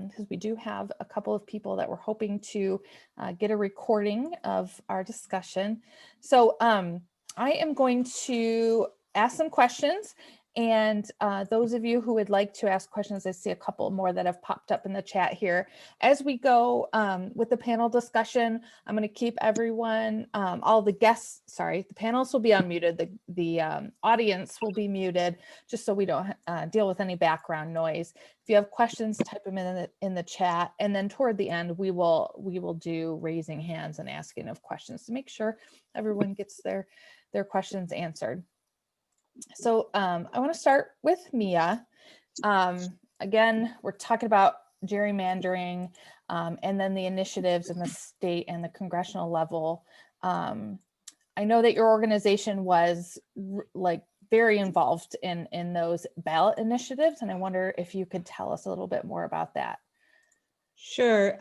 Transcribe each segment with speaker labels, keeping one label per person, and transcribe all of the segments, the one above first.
Speaker 1: because we do have a couple of people that we're hoping to get a recording of our discussion. So I am going to ask some questions. And those of you who would like to ask questions, I see a couple more that have popped up in the chat here. As we go with the panel discussion, I'm going to keep everyone, all the guests, sorry, the panelists will be unmuted. The audience will be muted just so we don't deal with any background noise. If you have questions, type them in the chat. And then toward the end, we will do raising hands and asking of questions to make sure everyone gets their questions answered. So I want to start with Mia. Again, we're talking about gerrymandering and then the initiatives in the state and the congressional level. I know that your organization was like very involved in those ballot initiatives, and I wonder if you could tell us a little bit more about that.
Speaker 2: Sure.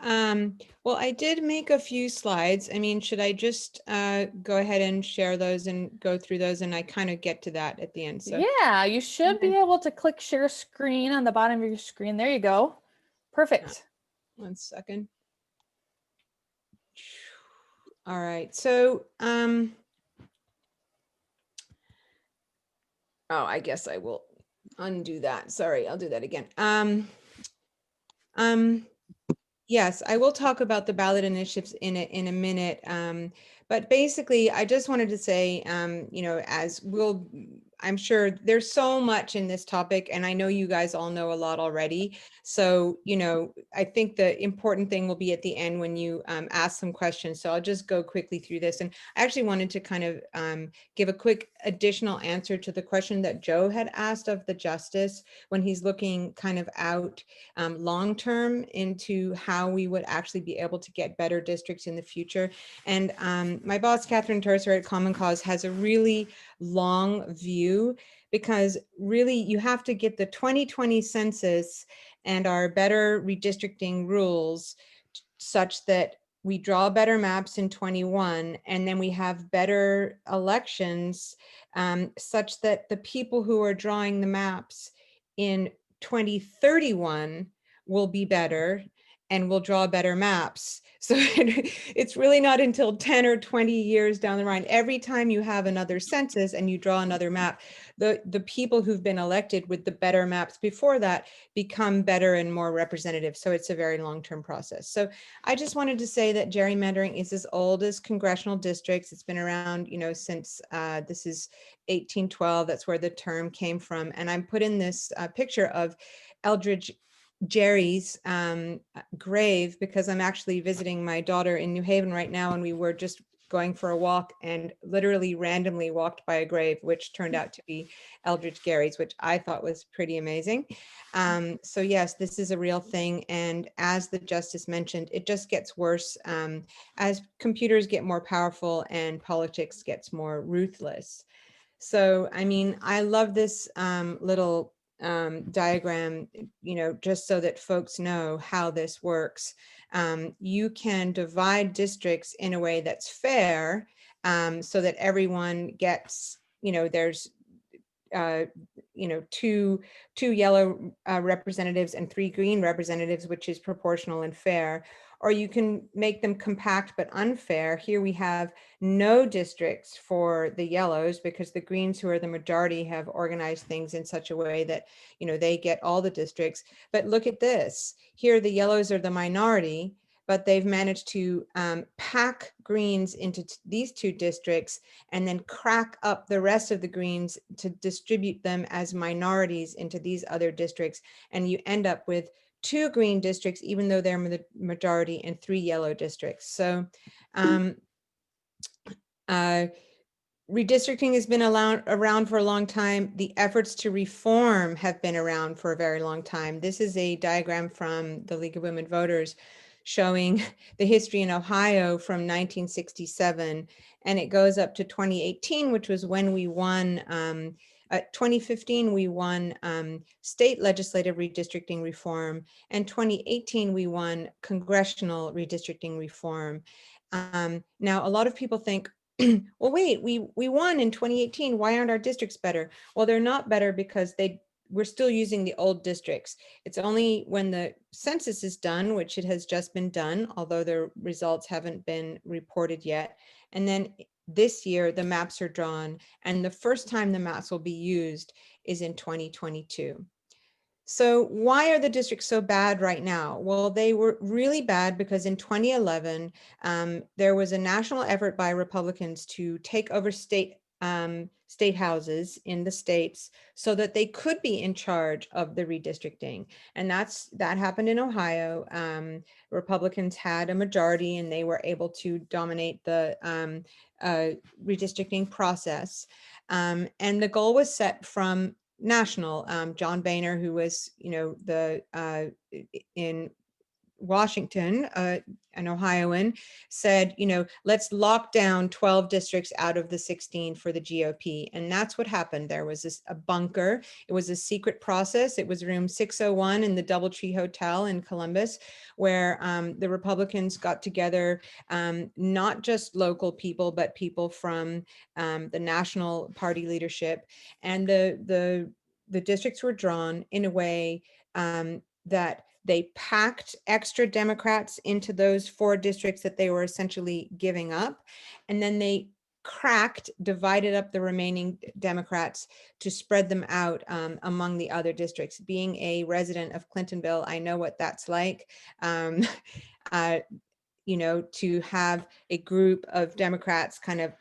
Speaker 2: Well, I did make a few slides. I mean, should I just go ahead and share those and go through those, and I kind of get to that at the end? So
Speaker 1: yeah, you should be able to click share screen on the bottom of your screen. There you go. Perfect.
Speaker 2: 1 second. All right. So, oh, I guess I will undo that. Sorry, I'll do that again. Yes, I will talk about the ballot initiatives in a minute. But basically, I just wanted to say, you know, I'm sure there's so much in this topic, and I know you guys all know a lot already. So, you know, I think the important thing will be at the end when you ask some questions. So I'll just go quickly through this. And I actually wanted to kind of give a quick additional answer to the question that Joe had asked of the justice when he's looking kind of out long-term into how we would actually be able to get better districts in the future. And my boss, Catherine Terser at Common Cause, has a really long view, because really you have to get the 2020 census and our better redistricting rules such that we draw better maps in 21, and then we have better elections such that the people who are drawing the maps in 2031 will be better and will draw better maps. So it's really not until 10 or 20 years down the line, every time you have another census and you draw another map, the people who've been elected with the better maps before that become better and more representative. So it's a very long-term process. So I just wanted to say that gerrymandering is as old as congressional districts. It's been around, you know, since this is 1812. That's where the term came from. And I'm put in this picture of Eldridge Jerry's grave because I'm actually visiting my daughter in New Haven right now, and we were just going for a walk and literally randomly walked by a grave, which turned out to be Eldridge Gary's, which I thought was pretty amazing. So yes, this is a real thing. And as the justice mentioned, it just gets worse as computers get more powerful and politics gets more ruthless. So, I mean, I love this little diagram, you know, just so that folks know how this works. You can divide districts in a way that's fair so that everyone gets, you know, there's you know, two yellow representatives and 3 green representatives, which is proportional and fair. Or you can make them compact but unfair. Here we have no districts for the yellows because the greens, who are the majority, have organized things in such a way that, you know, they get all the districts. But look at this. Here the yellows are the minority, but they've managed to pack greens into these 2 districts and then crack up the rest of the greens to distribute them as minorities into these other districts. And you end up with 2 green districts, even though they're the majority, and 3 yellow districts. So redistricting has been around for a long time. The efforts to reform have been around for a very long time. This is a diagram from the League of Women Voters showing the history in Ohio from 1967, and it goes up to 2018, which was when we won 2015, we won state legislative redistricting reform, and 2018, we won congressional redistricting reform. Now, a lot of people think, well, wait, we won in 2018. Why aren't our districts better? Well, they're not better because they we're still using the old districts. It's only when the census is done, which it has just been done, although the results haven't been reported yet. And then this year, the maps are drawn, and the first time the maps will be used is in 2022. So why are the districts so bad right now? Well, they were really bad because in 2011, there was a national effort by Republicans to take over state houses in the states so that they could be in charge of the redistricting. And that happened in Ohio. Republicans had a majority and they were able to dominate the redistricting process. And the goal was set from national. John Boehner, who was, in Washington, an Ohioan, said, let's lock down 12 districts out of the 16 for the GOP. And that's what happened. There was a bunker. It was a secret process. It was room 601 in the Doubletree Hotel in Columbus, where the Republicans got together, not just local people, but people from the national party leadership. And the districts were drawn in a way that they packed extra Democrats into those 4 districts that they were essentially giving up. And then they divided up the remaining Democrats to spread them out among the other districts. Being a resident of Clintonville, I know what that's like. To have a group of Democrats kind of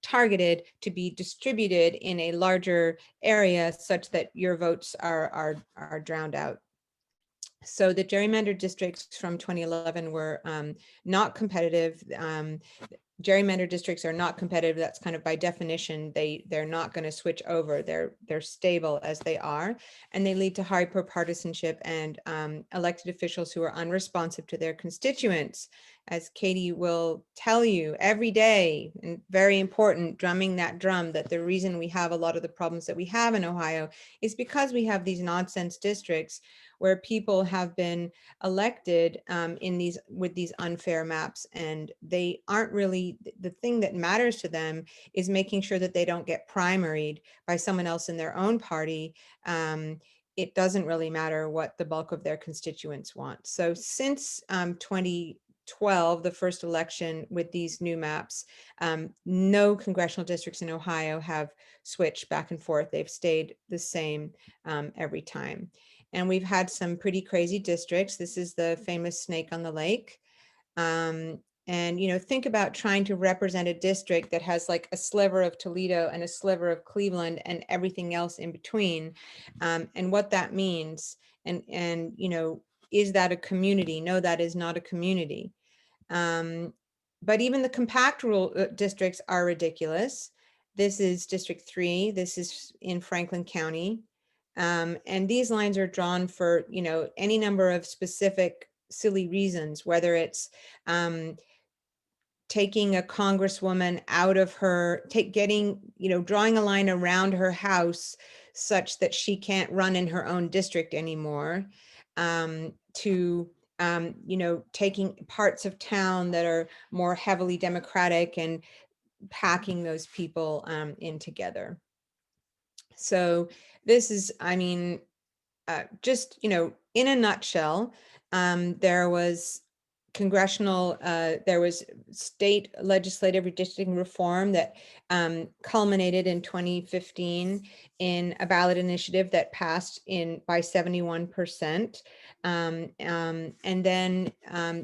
Speaker 2: targeted to be distributed in a larger area such that your votes are drowned out. So the gerrymandered districts from 2011 were not competitive. Gerrymandered districts are not competitive. That's kind of by definition, they're not going to switch over. They're stable as they are, and they lead to hyper-partisanship and elected officials who are unresponsive to their constituents. As Katie will tell you every day, and very important, drumming that drum, that the reason we have a lot of the problems that we have in Ohio is because we have these nonsense districts where people have been elected with these unfair maps, and they aren't really, the thing that matters to them is making sure that they don't get primaried by someone else in their own party. It doesn't really matter what the bulk of their constituents want. So since 2012, the first election with these new maps, no congressional districts in Ohio have switched back and forth. They've stayed the same every time. And we've had some pretty crazy districts. This is the famous Snake on the Lake. And, think about trying to represent a district that has like a sliver of Toledo and a sliver of Cleveland and everything else in between, and what that means. And, is that a community? No, that is not a community. But even the compact rule districts are ridiculous. This is District 3. This is in Franklin County. And these lines are drawn for, any number of specific silly reasons, whether it's taking a congresswoman out of drawing a line around her house such that she can't run in her own district anymore, to taking parts of town that are more heavily Democratic and packing those people in together. So this is, just, in a nutshell, there was there was state legislative redistricting reform that culminated in 2015 in a ballot initiative that passed by 71%. And then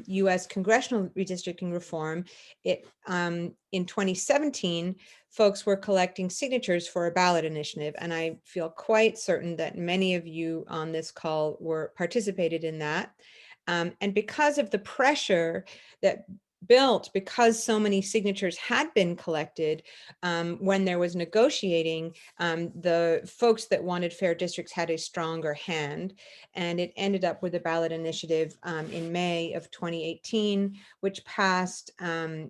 Speaker 2: U.S. congressional redistricting reform, in 2017, folks were collecting signatures for a ballot initiative. And I feel quite certain that many of you on this call participated in that. And because of the pressure that built, because so many signatures had been collected, when there was negotiating, the folks that wanted fair districts had a stronger hand. And it ended up with a ballot initiative in May of 2018, which passed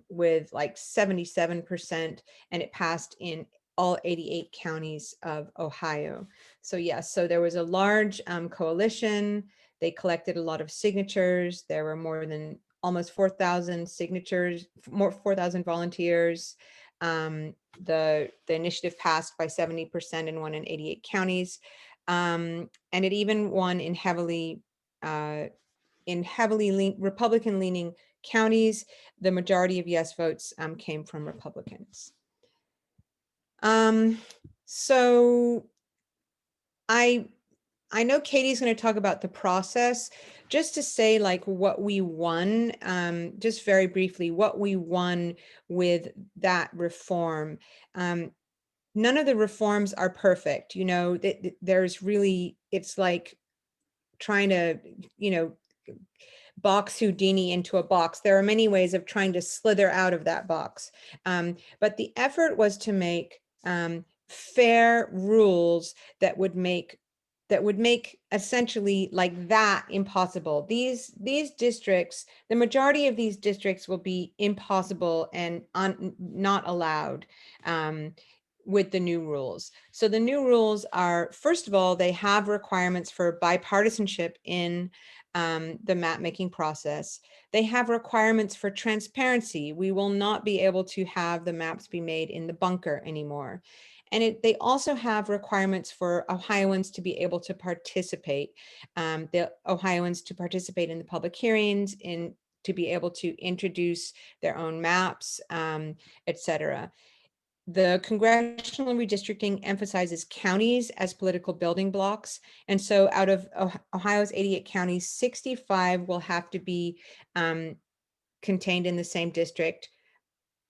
Speaker 2: with like 77%, and it passed in all 88 counties of Ohio. So yes, so there was a large coalition. They collected a lot of signatures. There were more than almost 4,000 signatures, 4,000 volunteers. The initiative passed by 70% and won in 88 counties. And it even won in heavily Republican leaning counties. The majority of yes votes came from Republicans. So I know Katie's going to talk about the process. Just to say, like, what we won, just very briefly, what we won with that reform. None of the reforms are perfect. You know, there's really, it's like trying to, you know, box Houdini into a box. There are many ways of trying to slither out of that box. But the effort was to make fair rules that would make essentially like that impossible. These districts, the majority of these districts will be impossible and not allowed with the new rules. So the new rules are, first of all, they have requirements for bipartisanship in the map making process. They have requirements for transparency. We will not be able to have the maps be made in the bunker anymore. And they also have requirements for Ohioans to be able to participate, the Ohioans to participate in the public hearings, to be able to introduce their own maps, et cetera. The congressional redistricting emphasizes counties as political building blocks. And so out of Ohio's 88 counties, 65 will have to be contained in the same district.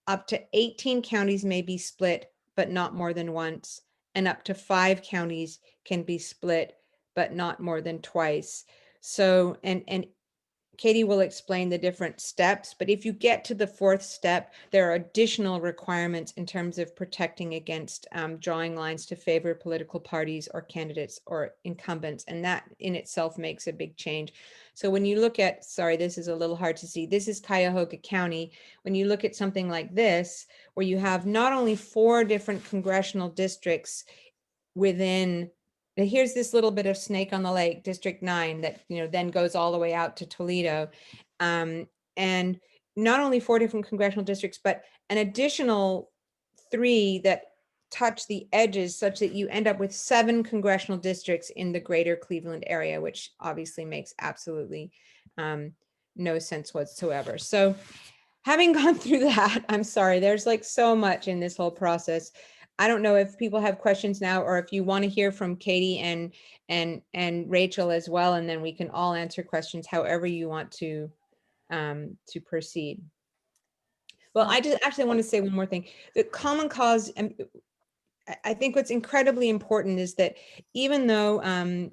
Speaker 2: Up to 18 counties may be split, but not more than once. And up to 5 counties can be split, but not more than twice. So, and Katie will explain the different steps, but if you get to the 4th step, there are additional requirements in terms of protecting against drawing lines to favor political parties or candidates or incumbents. And that in itself makes a big change. So when you look at, sorry, this is a little hard to see. This is Cuyahoga County. When you look at something like this, where you have not only 4 different congressional districts within, here's this little bit of Snake on the Lake, District 9, that, you know, then goes all the way out to Toledo. And not only 4 different congressional districts, but an additional 3 that touch the edges, such that you end up with 7 congressional districts in the greater Cleveland area, which obviously makes absolutely no sense whatsoever. So having gone through that, I'm sorry, there's like so much in this whole process. I don't know if people have questions now, or if you want to hear from Katie and Rachel as well, and then we can all answer questions however you want to proceed. Well, I just actually want to say one more thing. The Common Cause, and I think what's incredibly important is that even though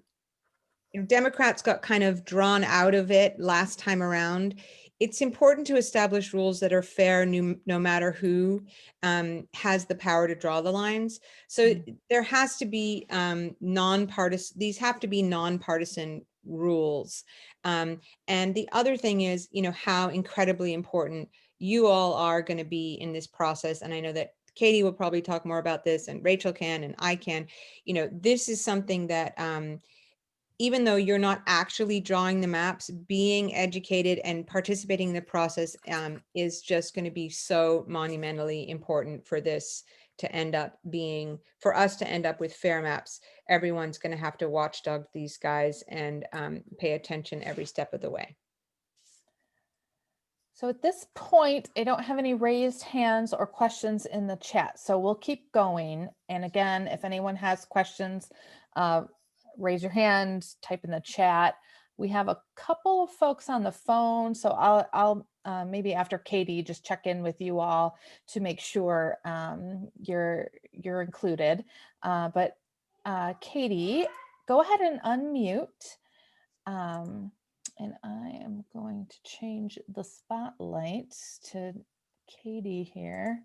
Speaker 2: Democrats got kind of drawn out of it last time around, it's important to establish rules that are fair no matter who has the power to draw the lines. So there has to be nonpartisan, these have to be nonpartisan rules. And the other thing is, you know, how incredibly important you all are going to be in this process. And I know that Katie will probably talk more about this, and Rachel can, and I can. You know, this is something that even though you're not actually drawing the maps, being educated and participating in the process is just going to be so monumentally important for this to end up being, for us to end up with fair maps. Everyone's going to have to watchdog these guys and pay attention every step of the way.
Speaker 1: So at this point, I don't have any raised hands or questions in the chat. So we'll keep going. And again, if anyone has questions, raise your hand, type in the chat. We have a couple of folks on the phone. So I'll maybe after Katie, just check in with you all to make sure you're included. But Katie, go ahead and unmute. And I am going to change the spotlight to Katie here.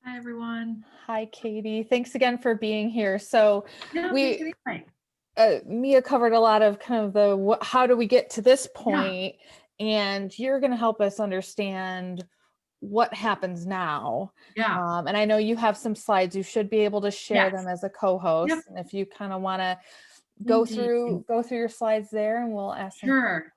Speaker 3: Hi, everyone.
Speaker 1: Hi, Katie. Thanks again for being here. So
Speaker 3: Yeah,
Speaker 1: Mia covered a lot of kind of the how do we get to this point, and you're going to help us understand what happens now.
Speaker 3: Yeah.
Speaker 1: And I know you have some slides. You should be able to share them as a co-host.
Speaker 3: Yep.
Speaker 1: And if you kind of want to go through your slides there, and we'll ask some
Speaker 3: Sure.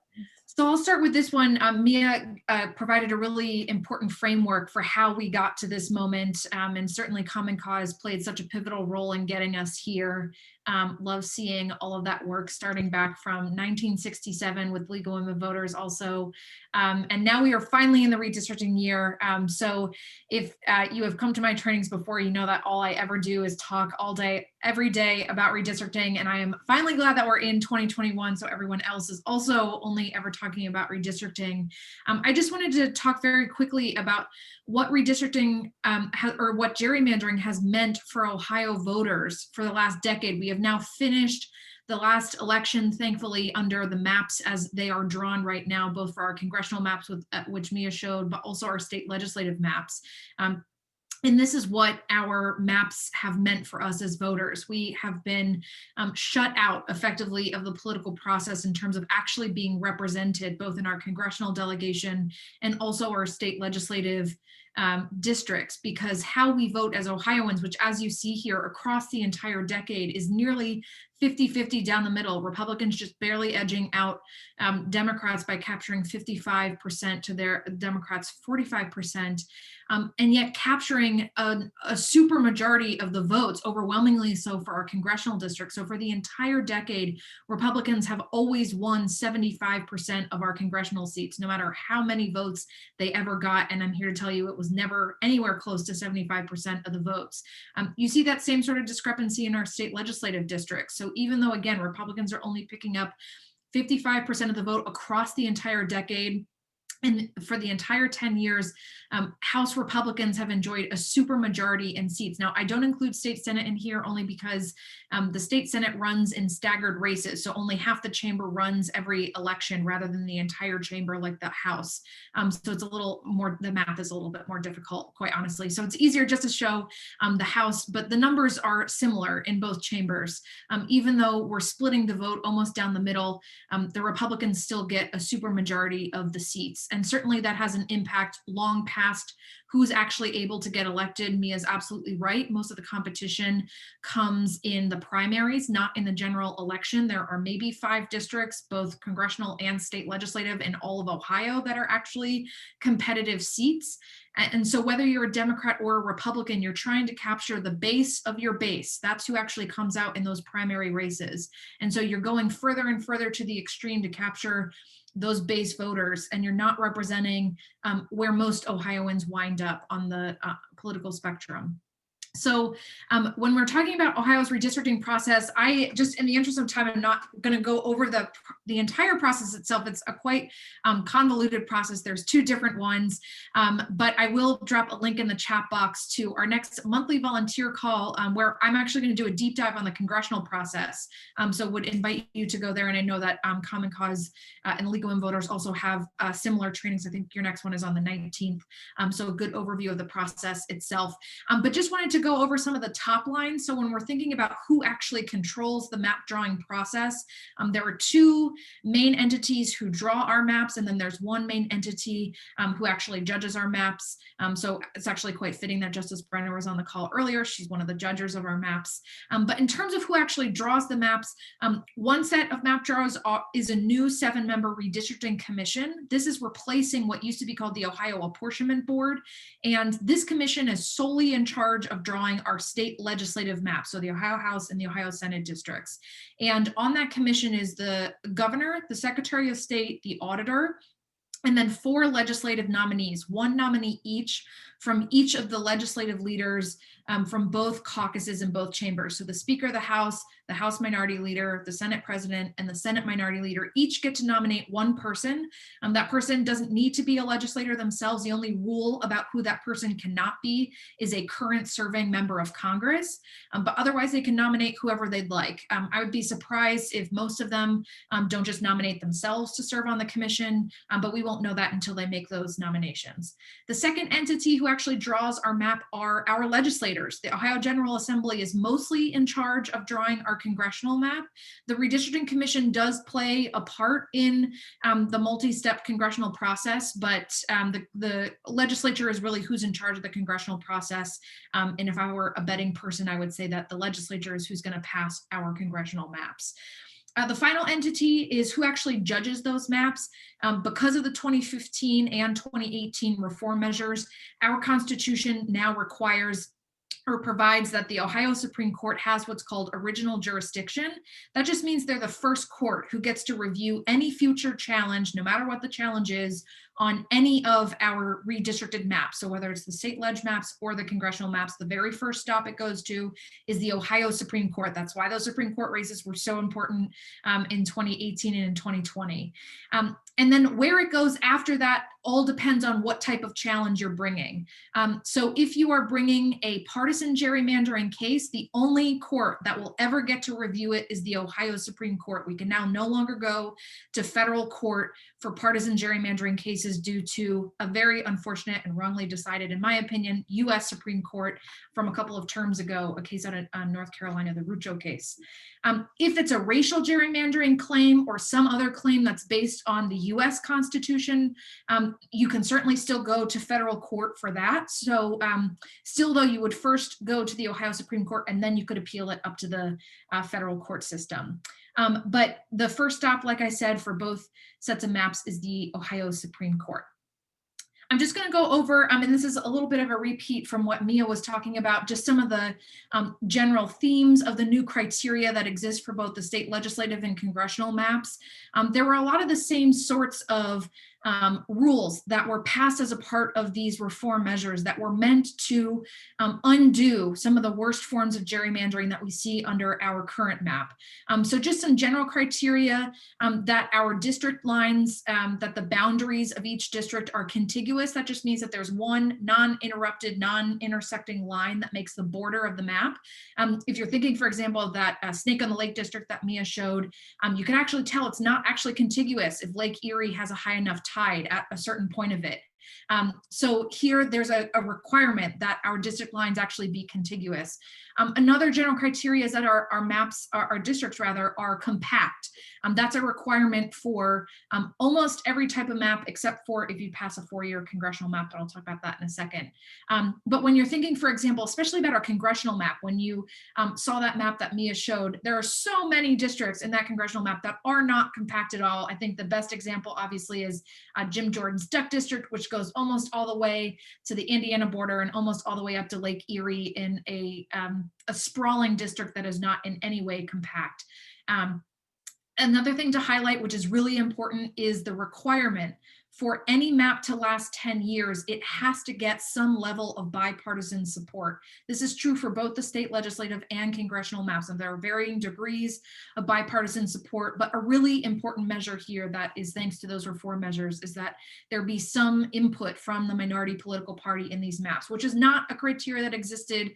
Speaker 3: So I'll start with this one. Mia provided a really important framework for how we got to this moment, and certainly Common Cause played such a pivotal role in getting us here. Love seeing all of that work starting back from 1967 with Legal Women Voters also. And now we are finally in the redistricting year. So if you have come to my trainings before, you know that all I ever do is talk all day, every day about redistricting. And I am finally glad that we're in 2021. So everyone else is also only ever talking about redistricting. I just wanted to talk very quickly about what redistricting or what gerrymandering has meant for Ohio voters for the last decade. We have now finished the last election, thankfully, under the maps as they are drawn right now, both for our congressional maps, which Mia showed, but also our state legislative maps. And this is what our maps have meant for us as voters. We have been shut out effectively of the political process in terms of actually being represented both in our congressional delegation and also our state legislative districts, because how we vote as Ohioans, which as you see here across the entire decade is nearly 50-50 down the middle, Republicans just barely edging out Democrats by capturing 55% to their Democrats 45%, and yet capturing a super majority of the votes, overwhelmingly so for our congressional districts. So for the entire decade, Republicans have always won 75% of our congressional seats, no matter how many votes they ever got. And I'm here to tell you it was never anywhere close to 75% of the votes. You see that same sort of discrepancy in our state legislative districts. So even though, again, Republicans are only picking up 55% of the vote across the entire decade, and for the entire 10 years, House Republicans have enjoyed a super majority in seats. Now, I don't include state Senate in here only because the state Senate runs in staggered races. So only half the chamber runs every election rather than the entire chamber like the House. So it's a little more, the math is a little bit more difficult, quite honestly. So it's easier just to show the House, but the numbers are similar in both chambers. Even though we're splitting the vote almost down the middle, the Republicans still get a super majority of the seats. And certainly that has an impact long past who's actually able to get elected. Mia's absolutely right. Most of the competition comes in the primaries, not in the general election. There are maybe 5 districts, both congressional and state legislative in all of Ohio, that are actually competitive seats. And so whether you're a Democrat or a Republican, you're trying to capture the base of your base. That's who actually comes out in those primary races. And so you're going further and further to the extreme to capture those base voters, and you're not representing where most Ohioans wind up on the political spectrum. So when we're talking about Ohio's redistricting process, I just, in the interest of time, I'm not going to go over the entire process itself. It's a quite convoluted process. There's 2 different ones, but I will drop a link in the chat box to our next monthly volunteer call where I'm actually going to do a deep dive on the congressional process. So would invite you to go there. And I know that Common Cause and Legal Women Voters also have similar trainings. I think your next one is on the 19th. So a good overview of the process itself. But just wanted to go over some of the top lines. So when we're thinking about who actually controls the map drawing process, there are 2 main entities who draw our maps, and then there's 1 main entity who actually judges our maps. So it's actually quite fitting that Justice Brenner was on the call earlier. She's one of the judges of our maps. But in terms of who actually draws the maps, one set of map drawers is a new 7-member redistricting commission. This is replacing what used to be called the Ohio Apportionment Board. And this commission is solely in charge of drawing our state legislative maps, so the Ohio House and the Ohio Senate districts. And on that commission is the governor, the Secretary of State, the auditor, and then 4 legislative nominees, 1 nominee each from each of the legislative leaders from both caucuses in both chambers. So the Speaker of the House Minority Leader, the Senate President, and the Senate Minority Leader each get to nominate 1 person. That person doesn't need to be a legislator themselves. The only rule about who that person cannot be is a current serving member of Congress, but otherwise they can nominate whoever they'd like. I would be surprised if most of them don't just nominate themselves to serve on the commission, but we won't know that until they make those nominations. The second entity who actually draws our map are our legislators. The Ohio General Assembly is mostly in charge of drawing our congressional map. The Redistricting Commission does play a part in the multi-step congressional process, but the legislature is really who's in charge of the congressional process. And if I were a betting person, I would say that the legislature is who's going to pass our congressional maps. The final entity is who actually judges those maps. Because of the 2015 and 2018 reform measures, our Constitution now requires or provides that the Ohio Supreme Court has what's called original jurisdiction. That just means they're the first court who gets to review any future challenge, no matter what the challenge is, on any of our redistricted maps. So whether it's the state ledge maps or the congressional maps, the very first stop it goes to is the Ohio Supreme Court. That's why those Supreme Court races were so important in 2018 and in 2020. And then where it goes after that all depends on what type of challenge you're bringing. So if you are bringing a partisan gerrymandering case, the only court that will ever get to review it is the Ohio Supreme Court. We can now no longer go to federal court for partisan gerrymandering cases due to a very unfortunate and wrongly decided, in my opinion, US Supreme Court from a couple of terms ago, a case out of North Carolina, the Rucho case. If it's a racial gerrymandering claim or some other claim that's based on the US Constitution, you can certainly still go to federal court for that. So still though, you would first go to the Ohio Supreme Court and then you could appeal it up to the federal court system. But the first stop, like I said, for both sets of maps is the Ohio Supreme Court. I'm just going to go over, and this is a little bit of a repeat from what Mia was talking about, just some of the general themes of the new criteria that exist for both the state legislative and congressional maps. There were a lot of the same sorts of rules that were passed as a part of these reform measures that were meant to undo some of the worst forms of gerrymandering that we see under our current map. So just some general criteria that our district lines, that the boundaries of each district are contiguous. That just means that there's one non-interrupted, non-intersecting line that makes the border of the map. If you're thinking, for example, of that Snake on the Lake district that Mia showed, you can actually tell it's not actually contiguous if Lake Erie has a high enough tide at a certain point of it. So here there's a requirement that our district lines actually be contiguous. Another general criteria is that our maps, our districts rather, are compact. That's a requirement for almost every type of map, except for if you pass a 4-year congressional map, but I'll talk about that in a second. But when you're thinking, for example, especially about our congressional map, when you saw that map that Mia showed, there are so many districts in that congressional map that are not compact at all. I think the best example, obviously, is Jim Jordan's Duck District, which goes almost all the way to the Indiana border and almost all the way up to Lake Erie in a sprawling district that is not in any way compact. Another thing to highlight, which is really important, is the requirement for any map to last 10 years, it has to get some level of bipartisan support. This is true for both the state legislative and congressional maps, and there are varying degrees of bipartisan support, but a really important measure here that is thanks to those reform measures is that there be some input from the minority political party in these maps, which is not a criteria that existed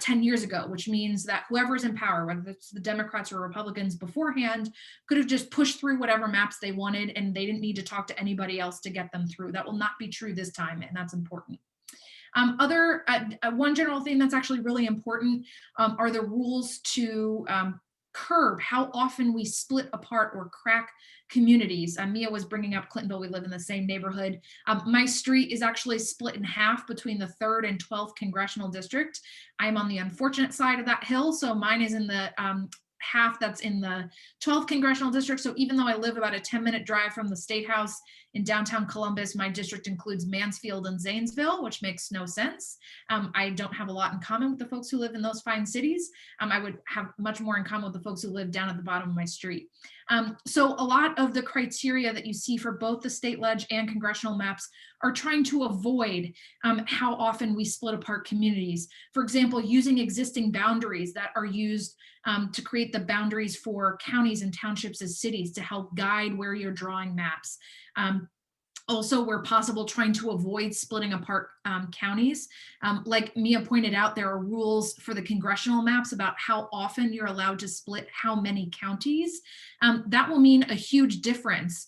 Speaker 3: 10 years ago, which means that whoever's in power, whether it's the Democrats or Republicans beforehand, could have just pushed through whatever maps they wanted and they didn't need to talk to anybody else to get them through. That will not be true this time, and that's important. One general thing that's actually really important are the rules to curb how often we split apart or crack communities. Mia was bringing up Clintonville. We live in the same neighborhood. My street is actually split in half between the 3rd and 12th congressional district. I'm on the unfortunate side of that hill, so mine is in the half that's in the 12th congressional district. So even though I live about a 10-minute drive from the State House in downtown Columbus, my district includes Mansfield and Zanesville, which makes no sense. I don't have a lot in common with the folks who live in those fine cities. I would have much more in common with the folks who live down at the bottom of my street. So a lot of the criteria that you see for both the state ledge and congressional maps are trying to avoid how often we split apart communities. For example, using existing boundaries that are used to create the boundaries for counties and townships as cities to help guide where you're drawing maps. Also, where possible, trying to avoid splitting apart counties. Like Mia pointed out, there are rules for the congressional maps about how often you're allowed to split how many counties. That will mean a huge difference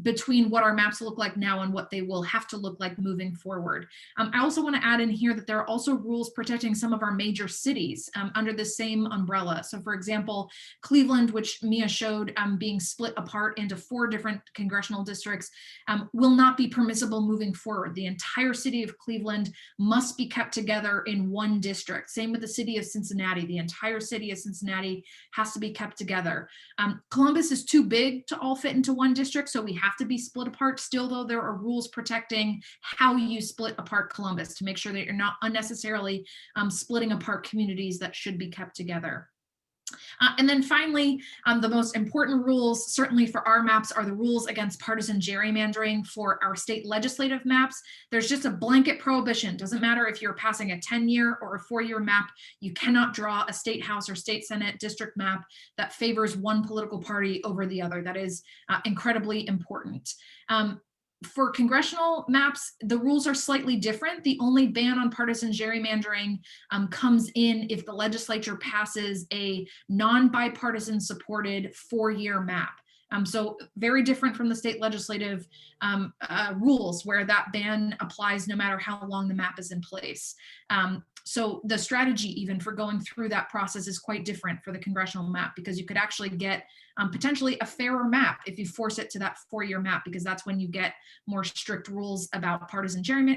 Speaker 3: between what our maps look like now and what they will have to look like moving forward. I also want to add in here that there are also rules protecting some of our major cities under the same umbrella. So for example, Cleveland, which Mia showed being split apart into 4 different congressional districts, will not be permissible moving forward. The entire city of Cleveland must be kept together in one district. Same with the city of Cincinnati. The entire city of Cincinnati has to be kept together. Columbus is too big to all fit into one district, so we have to be split apart. Still, though, there are rules protecting how you split apart Columbus to make sure that you're not unnecessarily splitting apart communities that should be kept together. And then finally, the most important rules, certainly for our maps, are the rules against partisan gerrymandering for our state legislative maps. There's just a blanket prohibition. Doesn't matter if you're passing a 10-year or a 4-year map, you cannot draw a state house or state senate district map that favors one political party over the other. That is incredibly important. For congressional maps, the rules are slightly different. The only ban on partisan gerrymandering comes in if the legislature passes a non-bipartisan supported 4-year map. So very different from the state legislative rules where that ban applies no matter how long the map is in place. So the strategy even for going through that process is quite different for the congressional map, because you could actually get potentially a fairer map if you force it to that 4-year map, because that's when you get more strict rules about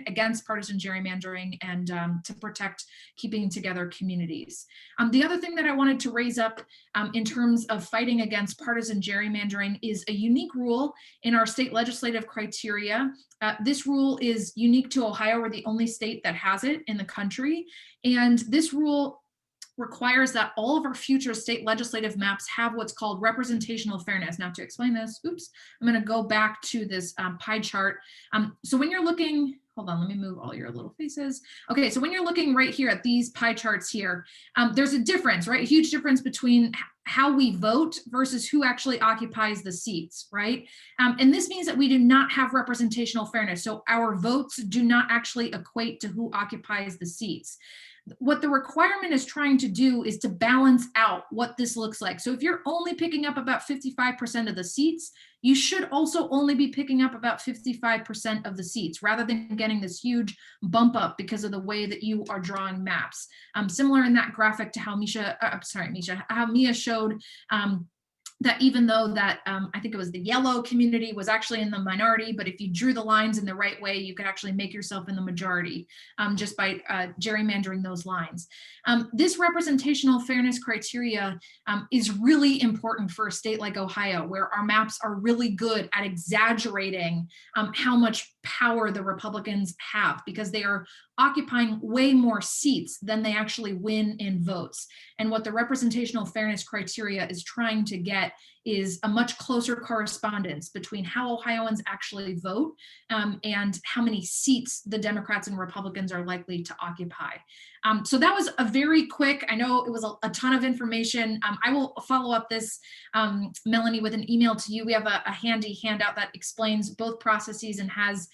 Speaker 3: against partisan gerrymandering and to protect keeping together communities. The other thing that I wanted to raise up in terms of fighting against partisan gerrymandering is a unique rule in our state legislative criteria. This rule is unique to Ohio. We're the only state that has it in the country. And this rule requires that all of our future state legislative maps have what's called representational fairness. Now, to explain this, oops, I'm going to go back to this pie chart. So when you're looking, hold on, let me move all your little faces. Okay, so when you're looking right here at these pie charts here, there's a difference, right? A huge difference between how we vote versus who actually occupies the seats, right? And this means that we do not have representational fairness. So our votes do not actually equate to who occupies the seats. What the requirement is trying to do is to balance out what this looks like. So if you're only picking up about 55% of the seats, you should also only be picking up about 55% of the seats rather than getting this huge bump up because of the way that you are drawing maps. Similar in that graphic to how how Mia showed that even though that I think it was the yellow community was actually in the minority, but if you drew the lines in the right way, you could actually make yourself in the majority just by gerrymandering those lines. This representational fairness criteria is really important for a state like Ohio, where our maps are really good at exaggerating how much power the Republicans have, because they are occupying way more seats than they actually win in votes. And what the representational fairness criteria is trying to get is a much closer correspondence between how Ohioans actually vote and how many seats the Democrats and Republicans are likely to occupy. So that was a very quick, I know it was a ton of information. I will follow up this, Melanie, with an email to you. We have a handy handout that explains both processes and has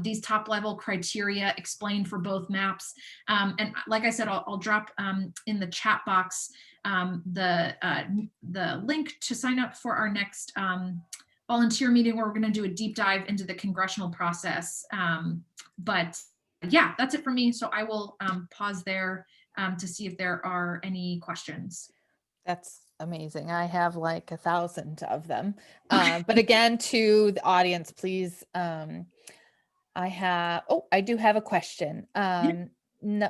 Speaker 3: these top level criteria explained for both maps. And like I said, I'll drop in the chat box the link to sign up for our next volunteer meeting, where we're going to do a deep dive into the congressional process. But yeah, that's it for me. So I will pause there to see if there are any questions.
Speaker 1: That's amazing. I have like 1,000 of them. But again, to the audience, please, I do have a question.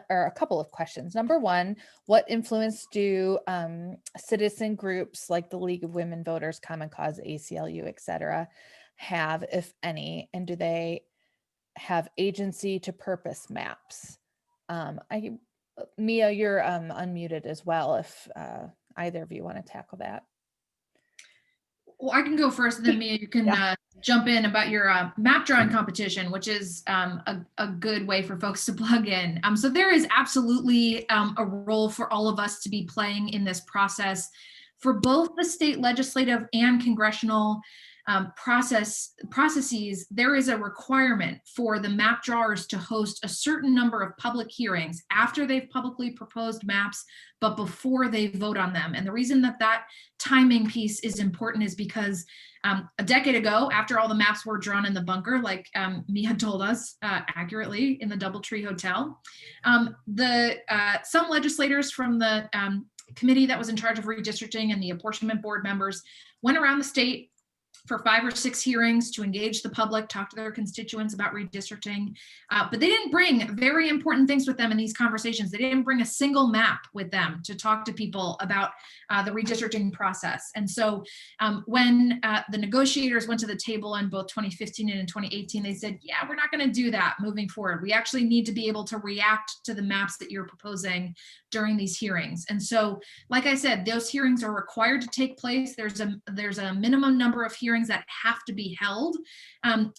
Speaker 1: Or a couple of questions. Number one, what influence do citizen groups like the League of Women Voters, Common Cause, ACLU, etc., have, if any, and do they have agency to purpose maps? Mia, you're unmuted as well, if either of you want to tackle that.
Speaker 3: Well, I can go first, and then Mia, you can jump in about your map drawing competition, which is a good way for folks to plug in. So there is absolutely a role for all of us to be playing in this process. For both the state legislative and congressional processes, there is a requirement for the map drawers to host a certain number of public hearings after they've publicly proposed maps, but before they vote on them. And the reason that that timing piece is important is because a decade ago, after all the maps were drawn in the bunker, like Mia told us accurately in the Doubletree Hotel, some legislators from the committee that was in charge of redistricting and the apportionment board members went around the state for 5 or 6 hearings to engage the public, talk to their constituents about redistricting. But they didn't bring very important things with them in these conversations. They didn't bring a single map with them to talk to people about the redistricting process. And so when the negotiators went to the table in both 2015 and in 2018, they said, yeah, we're not going to do that moving forward. We actually need to be able to react to the maps that you're proposing during these hearings. And so, like I said, those hearings are required to take place. There's a minimum number of hearings that have to be held.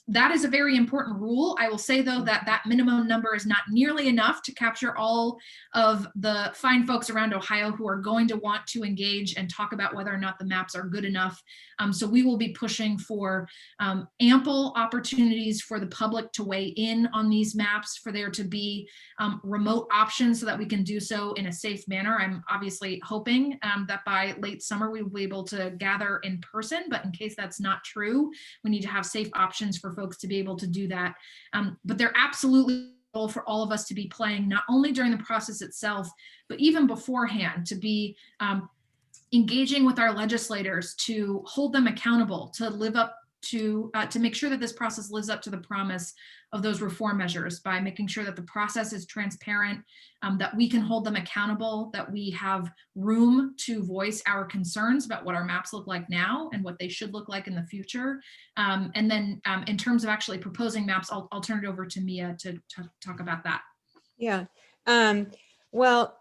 Speaker 3: That is a very important rule. I will say, though, that that minimum number is not nearly enough to capture all of the fine folks around Ohio who are going to want to engage and talk about whether or not the maps are good enough. So we will be pushing for ample opportunities for the public to weigh in on these maps, for there to be remote options so that we can do so in a safe manner. I'm obviously hoping that by late summer we will be able to gather in person, but in case that's not true, we need to have safe options for folks to be able to do that. But they're absolutely for all of us to be playing, not only during the process itself, but even beforehand, to be engaging with our legislators, to hold them accountable, to live up to make sure that this process lives up to the promise of those reform measures, by making sure that the process is transparent, that we can hold them accountable, that we have room to voice our concerns about what our maps look like now and what they should look like in the future. And then in terms of actually proposing maps, I'll turn it over to Mia to talk about that.
Speaker 2: Yeah. Well,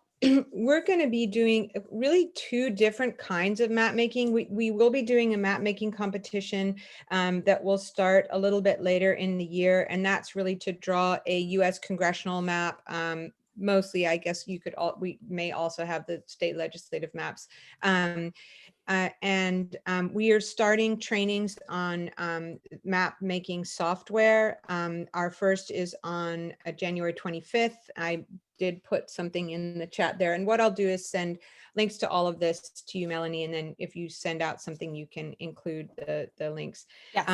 Speaker 2: we're going to be doing really 2 different kinds of map making. We will be doing a map making competition that will start a little bit later in the year. And that's really to draw a US congressional map. Mostly, I guess we may also have the state legislative maps. We are starting trainings on map making software. Our first is on January 25th. I did put something in the chat there. And what I'll do is send links to all of this to you, Melanie. And then if you send out something, you can include the links.
Speaker 1: Yes,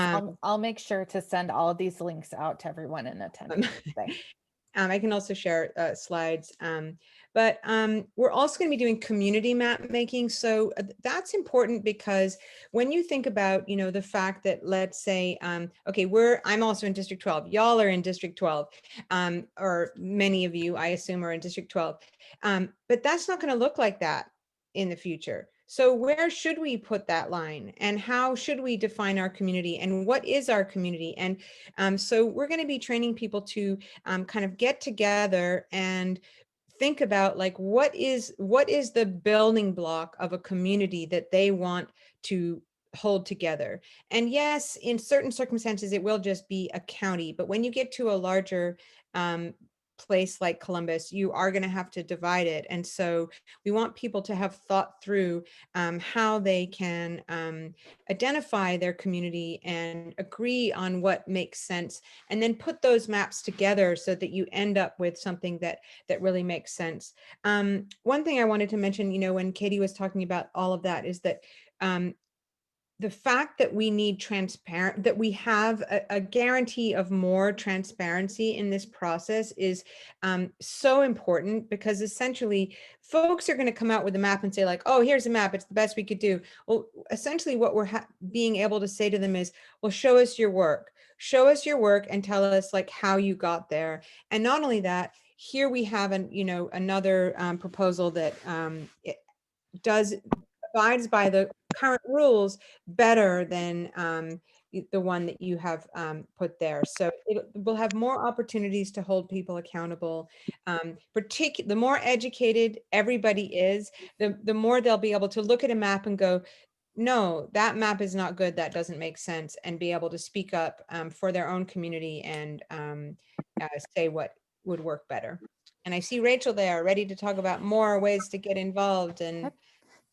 Speaker 1: I'll make sure to send all of these links out to everyone in attendance today.
Speaker 2: I can also share slides, but we're also going to be doing community map making. So that's important because when you think about, the fact that, let's say, okay, I'm also in District 12. Y'all are in District 12, or many of you, I assume, are in District 12. But that's not going to look like that in the future. So where should we put that line, and how should we define our community, and what is our community? And so we're going to be training people to kind of get together and think about, like, what is the building block of a community that they want to hold together. And yes, in certain circumstances, it will just be a county, but when you get to a larger place like Columbus, you are going to have to divide it. And so we want people to have thought through how they can identify their community and agree on what makes sense, and then put those maps together so that you end up with something that really makes sense. One thing I wanted to mention, when Katie was talking about all of that, is that the fact that we need that we have a guarantee of more transparency in this process is so important, because essentially folks are going to come out with a map and say, like, oh, here's a map, it's the best we could do. Well, essentially what we're being able to say to them is, well, show us your work and tell us, like, how you got there. And not only that, here we have another proposal that it abides by the current rules better than the one that you have put there. So we'll have more opportunities to hold people accountable. The more educated everybody is, the more they'll be able to look at a map and go, no, that map is not good, that doesn't make sense, and be able to speak up for their own community and say what would work better. And I see Rachel there, ready to talk about more ways to get involved. And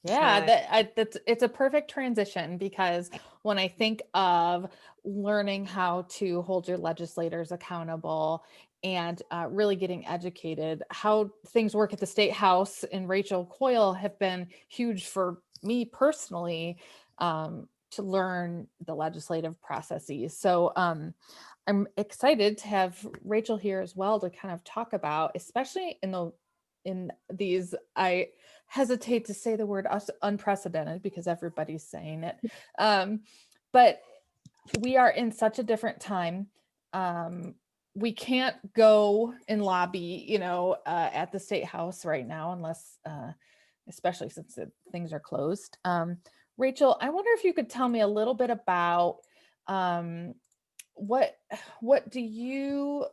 Speaker 1: yeah, it's a perfect transition, because when I think of learning how to hold your legislators accountable and really getting educated, how things work at the State House and Rachel Coyle have been huge for me personally, to learn the legislative processes. So I'm excited to have Rachel here as well to kind of talk about, especially in these, I hesitate to say the word unprecedented because everybody's saying it. But we are in such a different time. We can't go and lobby, at the State House right now, unless, especially since things are closed. Rachel, I wonder if you could tell me a little bit about what do you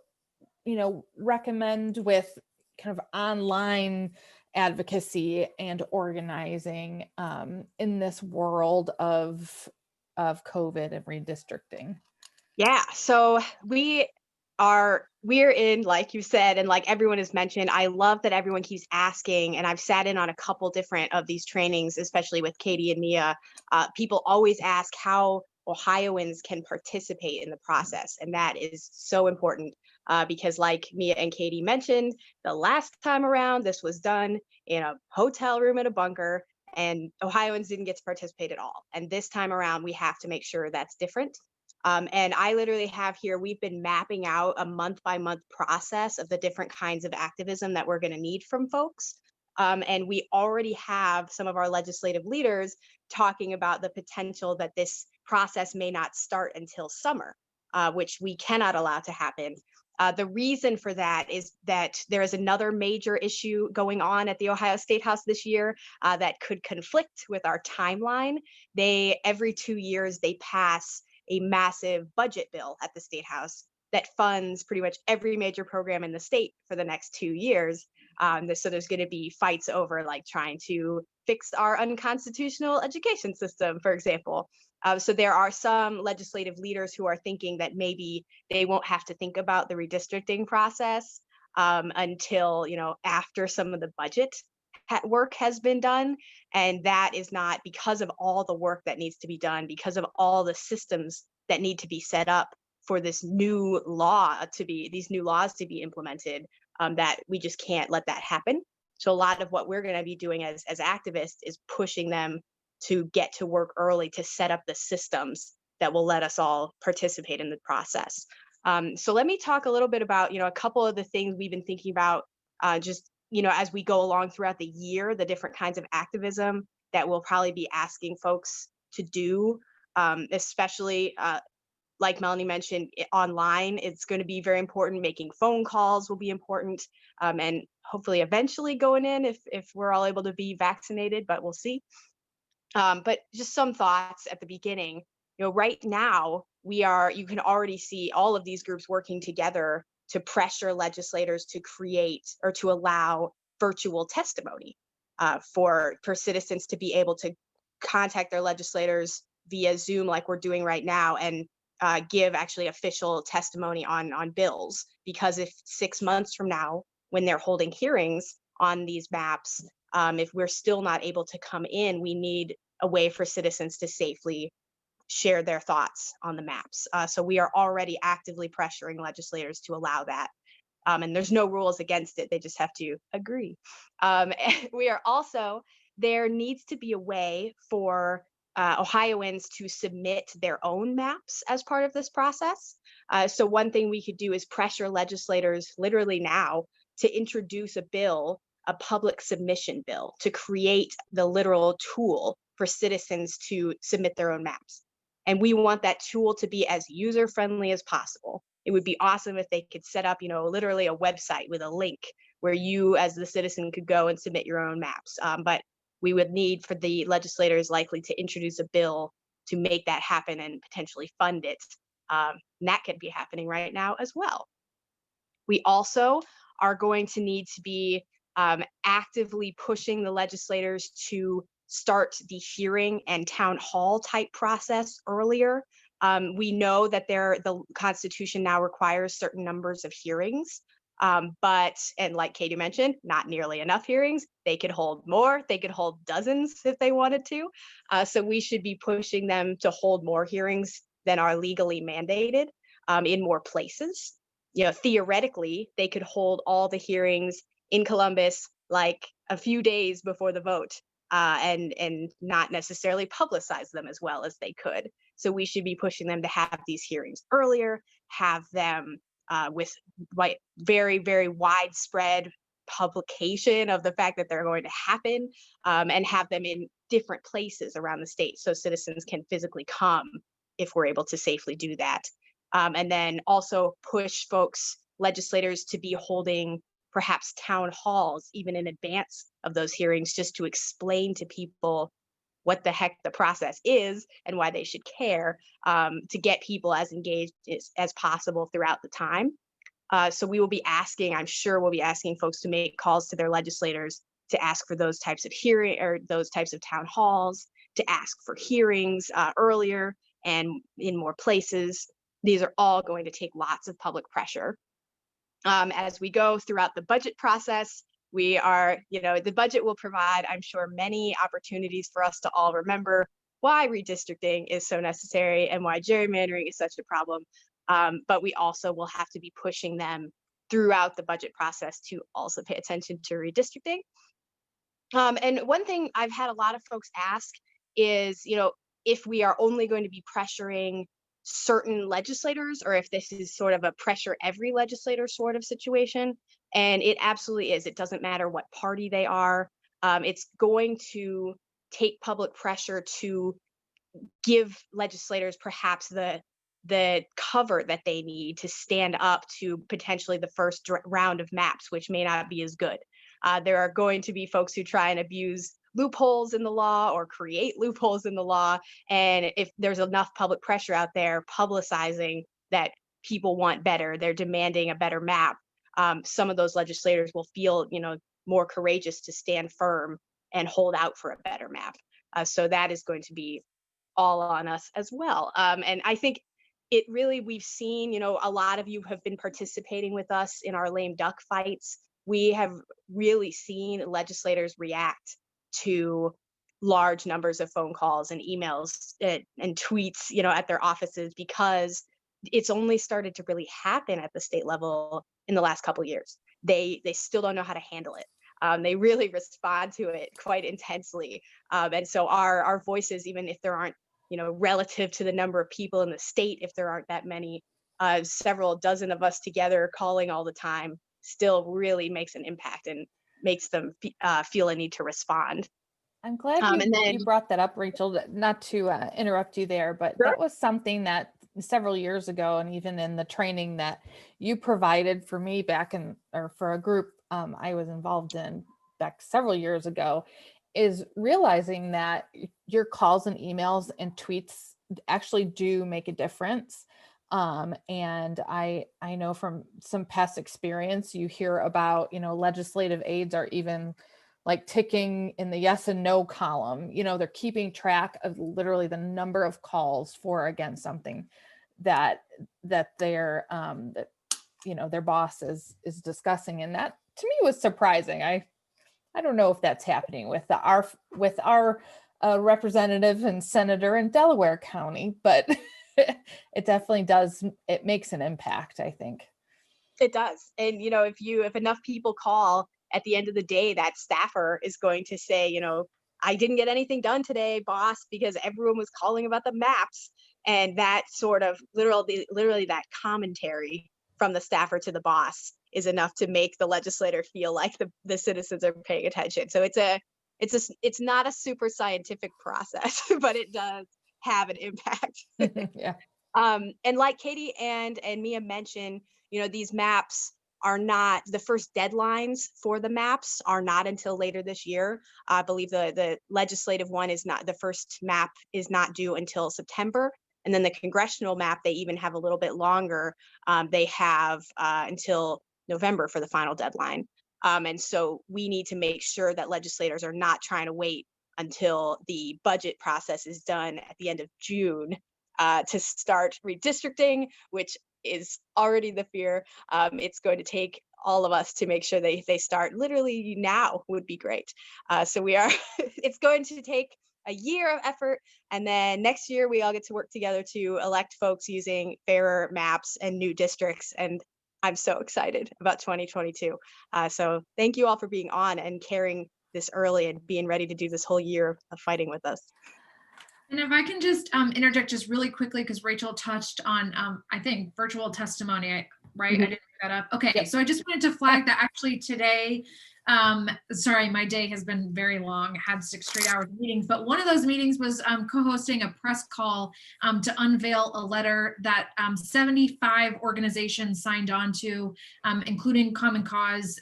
Speaker 1: recommend with kind of online advocacy and organizing in this world of COVID and redistricting?
Speaker 4: Yeah, so we're in, like you said, and like everyone has mentioned, I love that everyone keeps asking, and I've sat in on a couple different of these trainings, especially with Katie and Mia. People always ask how Ohioans can participate in the process, and that is so important because, like Mia and Katie mentioned, the last time around, this was done in a hotel room in a bunker, and Ohioans didn't get to participate at all. And this time around, we have to make sure that's different. And I literally have here, we've been mapping out a month by month process of the different kinds of activism that we're going to need from folks. And we already have some of our legislative leaders talking about the potential that this process may not start until summer, which we cannot allow to happen. The reason for that is that there is another major issue going on at the Ohio State House this year that could conflict with our timeline. Every 2 years, they pass a massive budget bill at the State House that funds pretty much every major program in the state for the next 2 years. So there's going to be fights over like trying to fix our unconstitutional education system, for example. So there are some legislative leaders who are thinking that maybe they won't have to think about the redistricting process until, after some of the budget work has been done. And that is not because of all the work that needs to be done, because of all the systems that need to be set up for these new laws to be implemented, that we just can't let that happen. So a lot of what we're going to be doing as activists is pushing them to get to work early to set up the systems that will let us all participate in the process. So let me talk a little bit about, a couple of the things we've been thinking about as we go along throughout the year, the different kinds of activism that we'll probably be asking folks to do, especially like Melanie mentioned, online, it's going to be very important. Making phone calls will be important, and hopefully eventually going in if we're all able to be vaccinated, but we'll see. But just some thoughts at the beginning. Right now you can already see all of these groups working together to pressure legislators to create or to allow virtual testimony for citizens to be able to contact their legislators via Zoom, like we're doing right now, and give actually official testimony on bills. Because if 6 months from now, when they're holding hearings on these maps, if we're still not able to come in, we need a way for citizens to safely share their thoughts on the maps. So we are already actively pressuring legislators to allow that. And there's no rules against it. They just have to agree. There needs to be a way for Ohioans to submit their own maps as part of this process. So one thing we could do is pressure legislators literally now to introduce a public submission bill, to create the literal tool for citizens to submit their own maps. And we want that tool to be as user-friendly as possible. It would be awesome if they could set up, literally a website with a link where you as the citizen could go and submit your own maps. But we would need for the legislators likely to introduce a bill to make that happen and potentially fund it. And that could be happening right now as well. We also are going to need to be actively pushing the legislators to start the hearing and town hall type process earlier. We know that the Constitution now requires certain numbers of hearings, and like Katie mentioned, not nearly enough hearings. They could hold more. They could hold dozens if they wanted to. So we should be pushing them to hold more hearings than are legally mandated in more places. Theoretically, they could hold all the hearings in Columbus like a few days before the vote, and not necessarily publicize them as well as they could. So we should be pushing them to have these hearings earlier, have them with very, very widespread publication of the fact that they're going to happen, and have them in different places around the state so citizens can physically come if we're able to safely do that. And then also push legislators to be holding perhaps town halls even in advance of those hearings, just to explain to people what the heck the process is and why they should care, to get people as engaged as possible throughout the time. So we will be asking, I'm sure we'll be asking folks to make calls to their legislators to ask for those types of hearing or those types of town halls, to ask for hearings earlier and in more places. These are all going to take lots of public pressure. As we go throughout the budget process, the budget will provide, I'm sure, many opportunities for us to all remember why redistricting is so necessary and why gerrymandering is such a problem. But we also will have to be pushing them throughout the budget process to also pay attention to redistricting. And one thing I've had a lot of folks ask is, if we are only going to be pressuring certain legislators, or if this is sort of a pressure every legislator sort of situation. And it absolutely is. It doesn't matter what party they are. It's going to take public pressure to give legislators perhaps the cover that they need to stand up to potentially the first round of maps, which may not be as good. There are going to be folks who try and abuse loopholes in the law or create loopholes in the law. And if there's enough public pressure out there publicizing that people want better, they're demanding a better map, some of those legislators will feel, more courageous to stand firm and hold out for a better map. So that is going to be all on us as well. And I think we've seen, a lot of you have been participating with us in our lame duck fights. We have really seen legislators react to large numbers of phone calls and emails and tweets, at their offices, because it's only started to really happen at the state level in the last couple of years. They still don't know how to handle it. They really respond to it quite intensely. And so our voices, even if there aren't, relative to the number of people in the state, if there aren't that many, several dozen of us together calling all the time, still really makes an impact and makes them feel a need to respond.
Speaker 1: I'm glad you brought that up, Rachel, not to interrupt you there, but
Speaker 4: Sure.
Speaker 1: that was something that several years ago, and even in the training that you provided for me for a group I was involved in back several years ago, is realizing that your calls and emails and tweets actually do make a difference. And I know from some past experience, you hear about, legislative aides are even like ticking in the yes and no column. They're keeping track of literally the number of calls for or against something that their their boss is discussing. And that to me was surprising. I don't know if that's happening with our representative and senator in Delaware County, but it definitely does. It makes an impact, I think.
Speaker 4: It does. And, if enough people call, at the end of the day, that staffer is going to say, I didn't get anything done today, boss, because everyone was calling about the maps. And that sort of literally that commentary from the staffer to the boss is enough to make the legislator feel like the citizens are paying attention. So it's not a super scientific process, but it does have an impact.
Speaker 1: Yeah.
Speaker 4: And like Katie and Mia mentioned, these maps are not, the first deadlines for the maps are not until later this year. I believe the legislative one the first map is not due until September. And then the congressional map, they even have a little bit longer. They have until November for the final deadline. And so we need to make sure that legislators are not trying to wait until the budget process is done at the end of June to start redistricting, which is already the fear. It's going to take all of us to make sure they start literally now would be great. So it's going to take a year of effort. And then next year, we all get to work together to elect folks using fairer maps and new districts. And I'm so excited about 2022. So thank you all for being on and carrying this early and being ready to do this whole year of fighting with us.
Speaker 3: And if I can just interject just really quickly, because Rachel touched on, I think, virtual testimony, right? Mm-hmm. I didn't pick that up. Okay, so I just wanted to flag that actually today, Sorry, my day has been very long, had 6 straight hours of meetings, but one of those meetings was co-hosting a press call to unveil a letter that 75 organizations signed on to, including Common Cause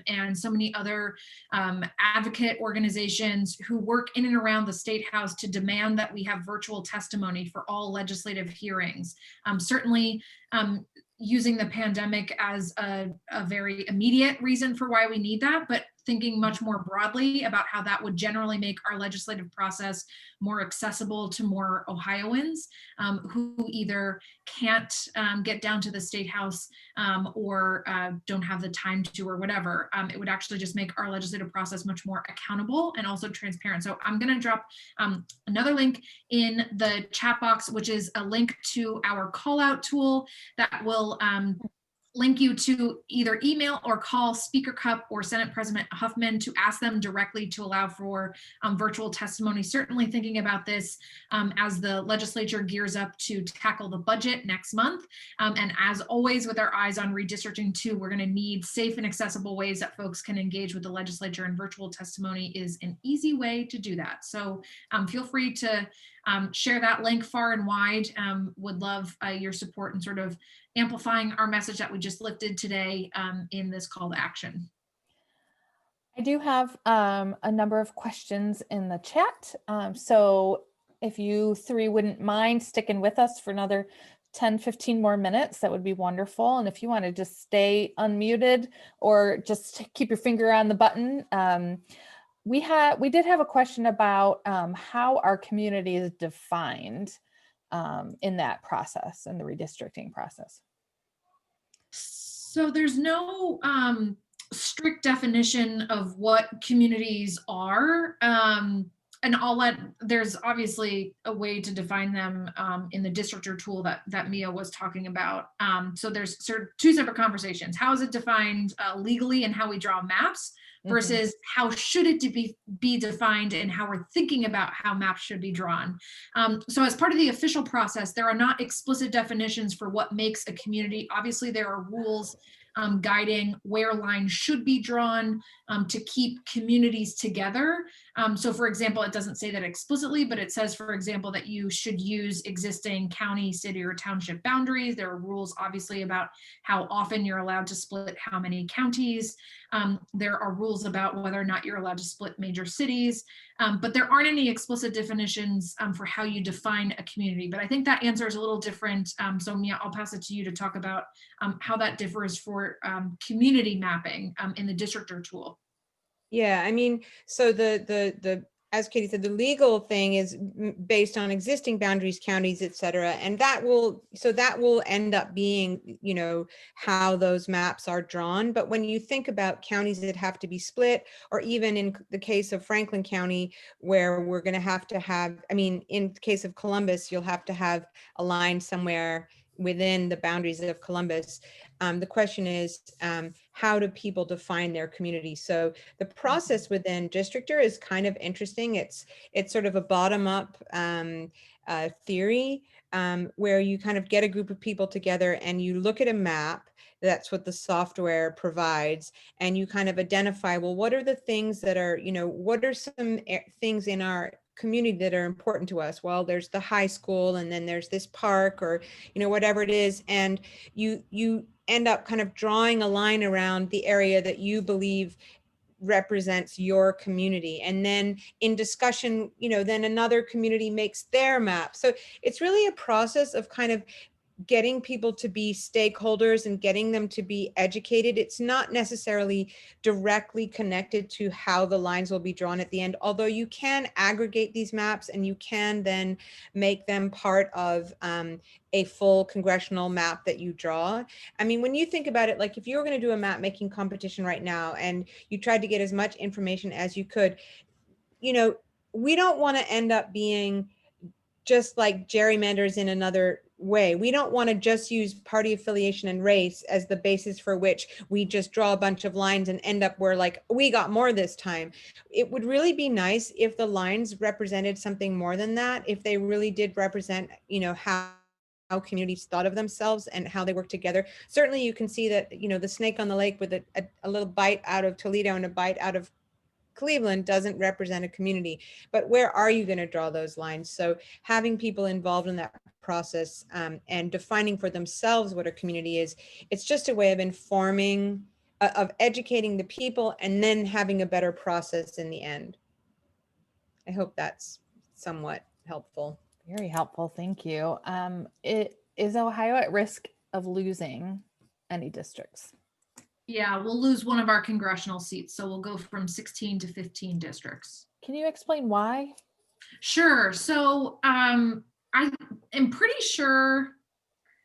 Speaker 3: and so many other advocate organizations who work in and around the State House to demand that we have virtual testimony for all legislative hearings. Certainly, using the pandemic as a very immediate reason for why we need that, but thinking much more broadly about how that would generally make our legislative process more accessible to more Ohioans who either can't get down to the State House or don't have the time to or whatever. It would actually just make our legislative process much more accountable and also transparent. So I'm going to drop another link in the chat box, which is a link to our call out tool that will link you to either email or call Speaker Cup or Senate President Huffman to ask them directly to allow for virtual testimony. Certainly thinking about this as the legislature gears up to tackle the budget next month. And as always, with our eyes on redistricting too, we're going to need safe and accessible ways that folks can engage with the legislature, and virtual testimony is an easy way to do that. So feel free to share that link far and wide. Would love your support in sort of amplifying our message that we just lifted today in this call to action.
Speaker 1: I do have a number of questions in the chat. So if you three wouldn't mind sticking with us for another 10, 15 more minutes, that would be wonderful. And if you want to just stay unmuted or just keep your finger on the button. We did have a question about how our community is defined in that process, in the redistricting process.
Speaker 3: So there's no strict definition of what communities are. And there's obviously a way to define them in the districtor tool that Mia was talking about. So there's sort of two separate conversations. How is it defined legally and how we draw maps versus how should it be defined and how we're thinking about how maps should be drawn. So as part of the official process, there are not explicit definitions for what makes a community. Obviously, there are rules guiding where lines should be drawn to keep communities together. So for example, it doesn't say that explicitly, but it says, for example, that you should use existing county, city, or township boundaries. There are rules obviously about how often you're allowed to split how many counties. There are rules about whether or not you're allowed to split major cities, but there aren't any explicit definitions for how you define a community. But I think that answer is a little different. So Mia, I'll pass it to you to talk about how that differs for community mapping in the districtor tool.
Speaker 2: Yeah, I mean, so the as Katie said, the legal thing is based on existing boundaries, counties, et cetera. And that will end up being, you know, how those maps are drawn. But when you think about counties that have to be split, or even in the case of Franklin County, where we're going to have, I mean, in the case of Columbus, you'll have to have a line somewhere within the boundaries of Columbus. The question is, how do people define their community? So the process within Districtor is kind of interesting. It's sort of a bottom-up theory where you kind of get a group of people together and you look at a map. That's what the software provides. And you kind of identify, well, what are the things that are, you know, what are some things in our community that are important to us? Well, there's the high school, and then there's this park, or, you know, whatever it is. And you end up kind of drawing a line around the area that you believe represents your community. And then in discussion, you know, then another community makes their map. So it's really a process of kind of getting people to be stakeholders and getting them to be educated. It's not necessarily directly connected to how the lines will be drawn at the end, although you can aggregate these maps and you can then make them part of a full congressional map that you draw. I mean, when you think about it, like if you were going to do a map making competition right now and you tried to get as much information as you could, you know, we don't want to end up being just like gerrymanders in another way. We don't want to just use party affiliation and race as the basis for which we just draw a bunch of lines and end up where like we got more this time. It would really be nice if the lines represented something more than that, if they really did represent, you know, how how communities thought of themselves and how they work together. Certainly you can see that, the snake on the lake with a little bite out of Toledo and a bite out of Cleveland doesn't represent a community, but where are you going to draw those lines? So having people involved in that process and defining for themselves what a community is, it's just a way of informing, of educating the people, and then having a better process in the end. I hope that's somewhat helpful.
Speaker 1: Very helpful. Thank you. Is Ohio at risk of losing any districts?
Speaker 3: Yeah, we'll lose one of our congressional seats. So we'll go from 16 to 15 districts.
Speaker 1: Can you explain why?
Speaker 3: Sure. So I am pretty sure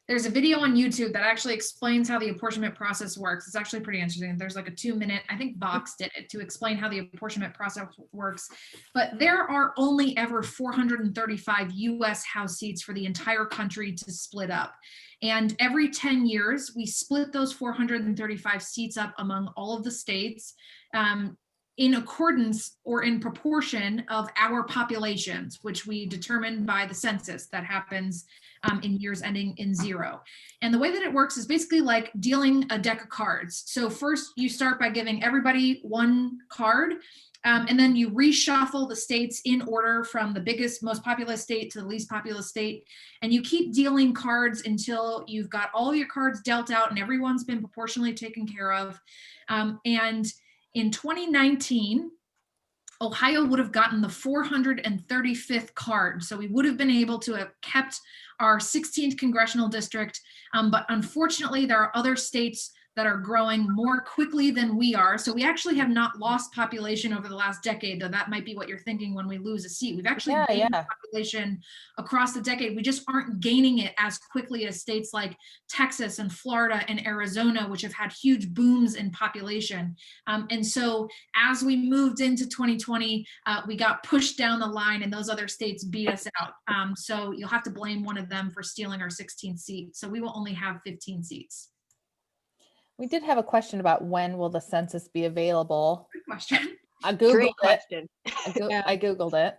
Speaker 3: there's a video on YouTube that actually explains how the apportionment process works. It's actually pretty interesting. There's like a 2-minute, I think Vox did it to explain how the apportionment process works. But there are only ever 435 US House seats for the entire country to split up. And every 10 years, we split those 435 seats up among all of the states in accordance or in proportion of our populations, which we determine by the census that happens in years ending in 0. And the way that it works is basically like dealing a deck of cards. So first you start by giving everybody one card, and then you reshuffle the states in order from the biggest, most populous state to the least populous state. And you keep dealing cards until you've got all your cards dealt out and everyone's been proportionally taken care of. And in 2019, Ohio would have gotten the 435th card. So we would have been able to have kept our 16th congressional district. But unfortunately, there are other states that are growing more quickly than we are. So we actually have not lost population over the last decade, though that might be what you're thinking when we lose a seat. We've actually gained population across the decade. We just aren't gaining it as quickly as states like Texas and Florida and Arizona, which have had huge booms in population. And so as we moved into 2020, we got pushed down the line and those other states beat us out. So you'll have to blame one of them for stealing our 16th seat. So we will only have 15 seats.
Speaker 1: We did have a question about when will the census be available.
Speaker 3: Good question.
Speaker 1: I Googled
Speaker 4: Great
Speaker 1: it.
Speaker 4: question.
Speaker 1: I Googled it.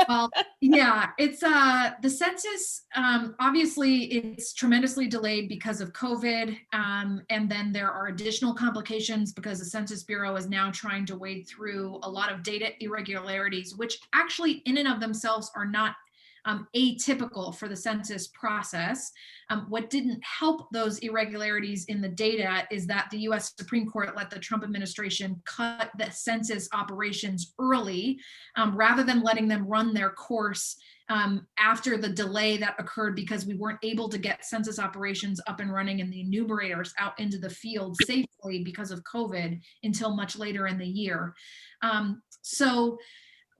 Speaker 3: Well, yeah, it's the census, obviously it's tremendously delayed because of COVID. And then there are additional complications because the Census Bureau is now trying to wade through a lot of data irregularities, which actually in and of themselves are not atypical for the census process. What didn't help those irregularities in the data is that the US Supreme Court let the Trump administration cut the census operations early, rather than letting them run their course after the delay that occurred because we weren't able to get census operations up and running and the enumerators out into the field safely because of COVID until much later in the year. So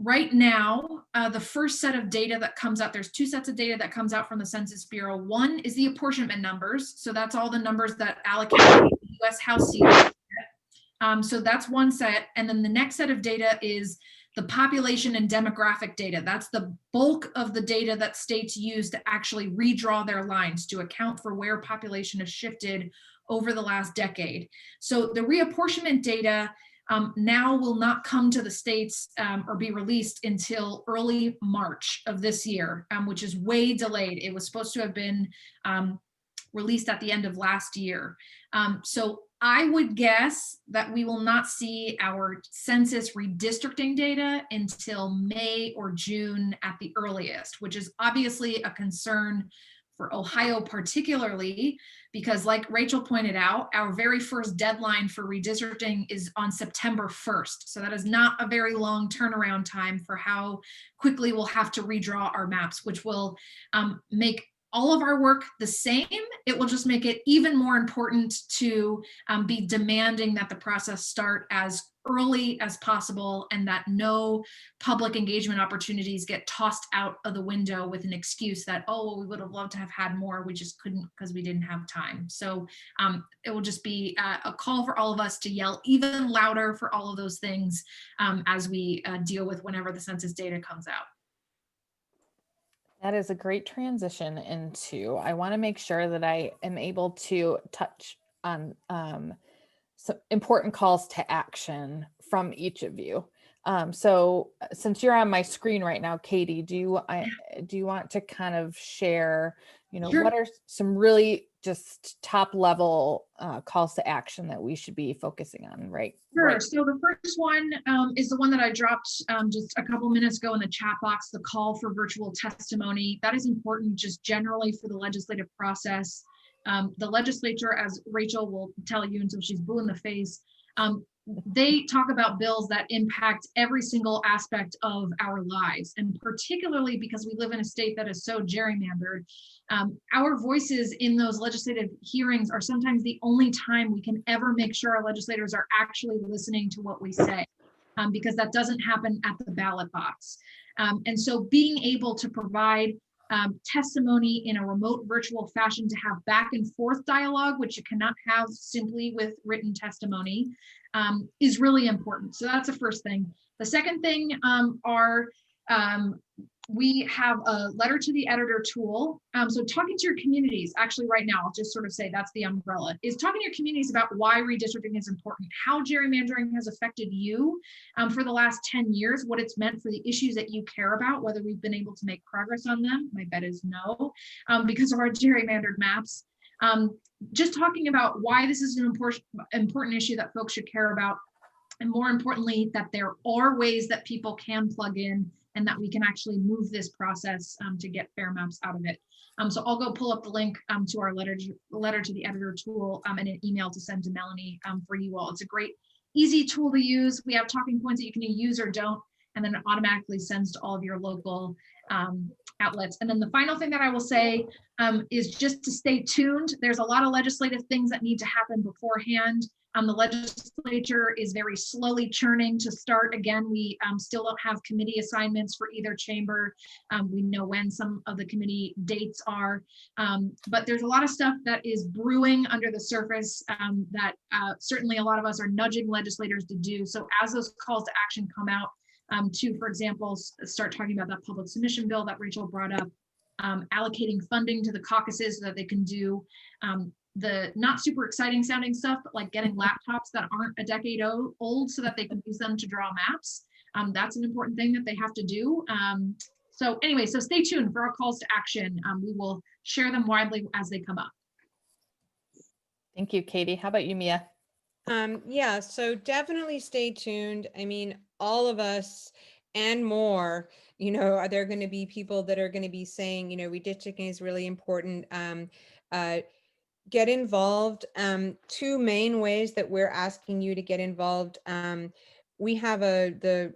Speaker 3: right now, the first set of data that comes out, there's 2 sets of data that comes out from the Census Bureau. One is the apportionment numbers. So that's all the numbers that allocate the US House seats. So that's one set. And then the next set of data is the population and demographic data. That's the bulk of the data that states use to actually redraw their lines to account for where population has shifted over the last decade. So the reapportionment data now will not come to the states or be released until early March of this year, which is way delayed. It was supposed to have been released at the end of last year. So I would guess that we will not see our census redistricting data until May or June at the earliest, which is obviously a concern for Ohio particularly, because like Rachel pointed out, our very first deadline for redistricting is on September 1st. So that is not a very long turnaround time for how quickly we'll have to redraw our maps, which will make all of our work the same. It will just make it even more important to be demanding that the process start as early as possible and that no public engagement opportunities get tossed out of the window with an excuse that, oh, well, we would have loved to have had more, we just couldn't because we didn't have time. So it will just be a call for all of us to yell even louder for all of those things as we deal with whenever the census data comes out.
Speaker 1: That is a great transition into, I want to make sure that I am able to touch on some important calls to action from each of you. So since you're on my screen right now, Katie, do you want to kind of share
Speaker 3: Sure.
Speaker 1: what are some really just top level calls to action that we should be focusing on, right?
Speaker 3: Sure.
Speaker 1: Right.
Speaker 3: So the first one is the one that I dropped just a couple minutes ago in the chat box, the call for virtual testimony. That is important just generally for the legislative process. The legislature, as Rachel will tell you until she's blue in the face, they talk about bills that impact every single aspect of our lives. And particularly because we live in a state that is so gerrymandered, our voices in those legislative hearings are sometimes the only time we can ever make sure our legislators are actually listening to what we say, because that doesn't happen at the ballot box. And so being able to provide testimony in a remote virtual fashion to have back and forth dialogue, which you cannot have simply with written testimony, is really important. So that's the first thing. The second thing we have a letter to the editor tool. So talking to your communities, actually right now, I'll just sort of say that's the umbrella, is talking to your communities about why redistricting is important, how gerrymandering has affected you for the last 10 years, what it's meant for the issues that you care about, whether we've been able to make progress on them. My bet is no, because of our gerrymandered maps. Just talking about why this is an important issue that folks should care about, and more importantly, that there are ways that people can plug in and that we can actually move this process to get fair maps out of it. So I'll go pull up the link to our letter to the editor tool and an email to send to Melanie for you all. It's a great, easy tool to use. We have talking points that you can use or don't, and then it automatically sends to all of your local outlets. And then the final thing that I will say is just to stay tuned. There's a lot of legislative things that need to happen beforehand. The legislature is very slowly churning to start. Again, we still don't have committee assignments for either chamber. We know when some of the committee dates are, but there's a lot of stuff that is brewing under the surface that certainly a lot of us are nudging legislators to do. So as those calls to action come out to, for example, start talking about that public submission bill that Rachel brought up, allocating funding to the caucuses so that they can do the not super exciting sounding stuff, but like getting laptops that aren't a decade old so that they can use them to draw maps. That's an important thing that they have to do. So anyway, so stay tuned for our calls to action. We will share them widely as they come up.
Speaker 1: Thank you, Katie. How about you, Mia?
Speaker 2: Yeah, so definitely stay tuned. I mean, all of us and more, are there going to be people that are going to be saying, redistricting is really important. Get involved. Two main ways that we're asking you to get involved. We have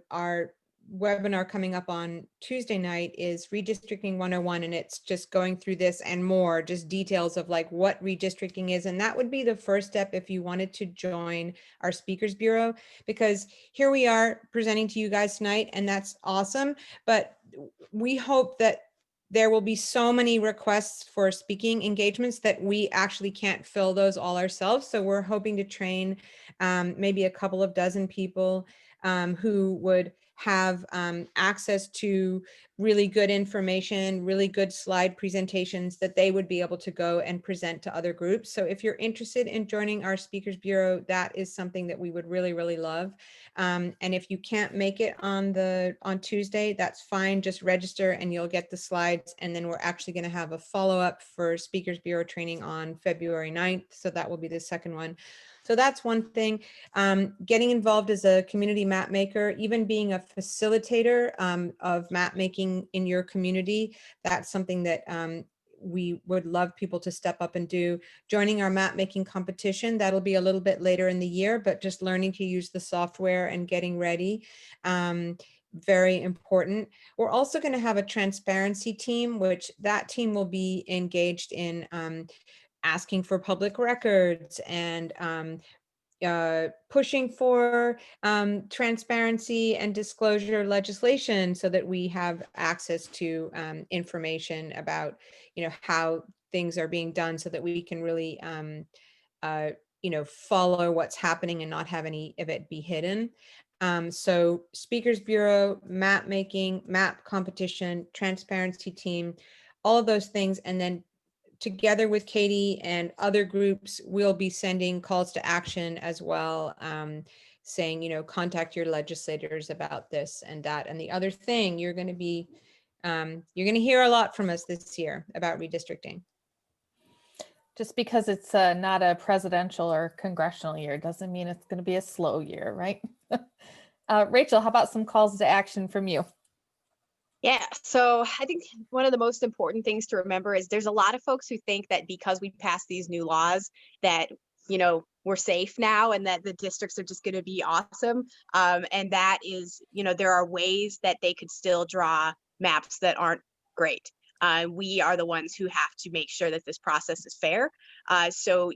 Speaker 2: our webinar coming up on Tuesday night is Redistricting 101, and it's just going through this and more, just details of like what redistricting is. And that would be the first step if you wanted to join our Speakers Bureau, because here we are presenting to you guys tonight, and that's awesome. But we hope that there will be so many requests for speaking engagements that we actually can't fill those all ourselves. So we're hoping to train maybe a couple of dozen people who would have access to really good information, really good slide presentations that they would be able to go and present to other groups. So if you're interested in joining our Speakers Bureau, that is something that we would really, really love. And if you can't make it on Tuesday, that's fine. Just register and you'll get the slides. And then we're actually going to have a follow-up for Speakers Bureau training on February 9th. So that will be the second one. So that's one thing. Getting involved as a community map maker, even being a facilitator of map making in your community, that's something that we would love people to step up and do. Joining our map making competition, that'll be a little bit later in the year, but just learning to use the software and getting ready. Very important. We're also going to have a transparency team, which that team will be engaged in asking for public records and pushing for transparency and disclosure legislation so that we have access to information about, how things are being done so that we can really, follow what's happening and not have any of it be hidden. So Speakers Bureau, map making, map competition, transparency team, all of those things. And then together with Katie and other groups, we'll be sending calls to action as well, saying, contact your legislators about this and that. And the other thing, you're going to be you're going to hear a lot from us this year about redistricting.
Speaker 1: Just because it's not a presidential or congressional year doesn't mean it's going to be a slow year, right? Rachel, how about some calls to action from you?
Speaker 4: Yeah, so I think one of the most important things to remember is there's a lot of folks who think that because we passed these new laws that, we're safe now and that the districts are just going to be awesome. And that is, there are ways that they could still draw maps that aren't great. We are the ones who have to make sure that this process is fair. So,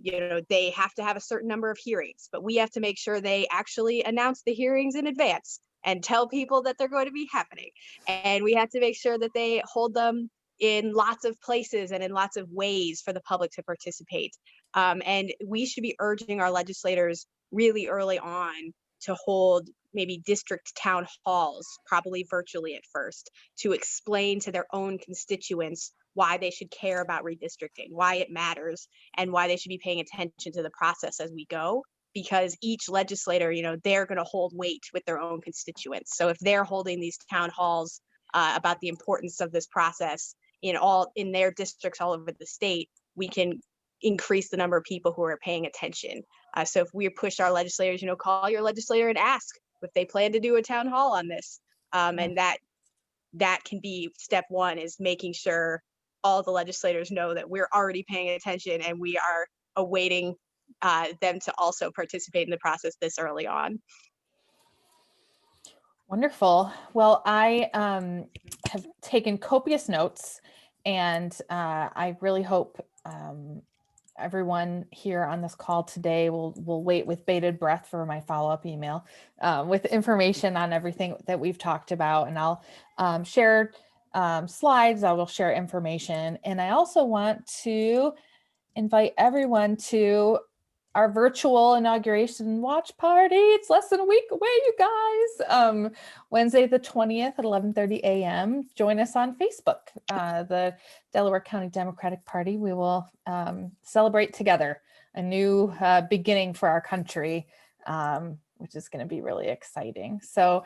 Speaker 4: they have to have a certain number of hearings, but we have to make sure they actually announce the hearings in advance and tell people that they're going to be happening. And we have to make sure that they hold them in lots of places and in lots of ways for the public to participate. And we should be urging our legislators really early on to hold maybe district town halls, probably virtually at first, to explain to their own constituents why they should care about redistricting, why it matters, and why they should be paying attention to the process as we go. Because each legislator, they're going to hold weight with their own constituents. So if they're holding these town halls about the importance of this process in their districts all over the state, we can increase the number of people who are paying attention. So if we push our legislators, call your legislator and ask if they plan to do a town hall on this. And that can be step one, is making sure all the legislators know that we're already paying attention and we are awaiting them to also participate in the process this early on.
Speaker 1: Wonderful. Well, I have taken copious notes, and I really hope everyone here on this call today will wait with bated breath for my follow-up email with information on everything that we've talked about. And I'll share slides, I will share information. And I also want to invite everyone to our virtual inauguration watch party. It's less than a week away, you guys. Wednesday the 20th at 11:30 a.m. Join us on Facebook, the Delaware County Democratic Party. We will celebrate together a new beginning for our country, which is going to be really exciting. So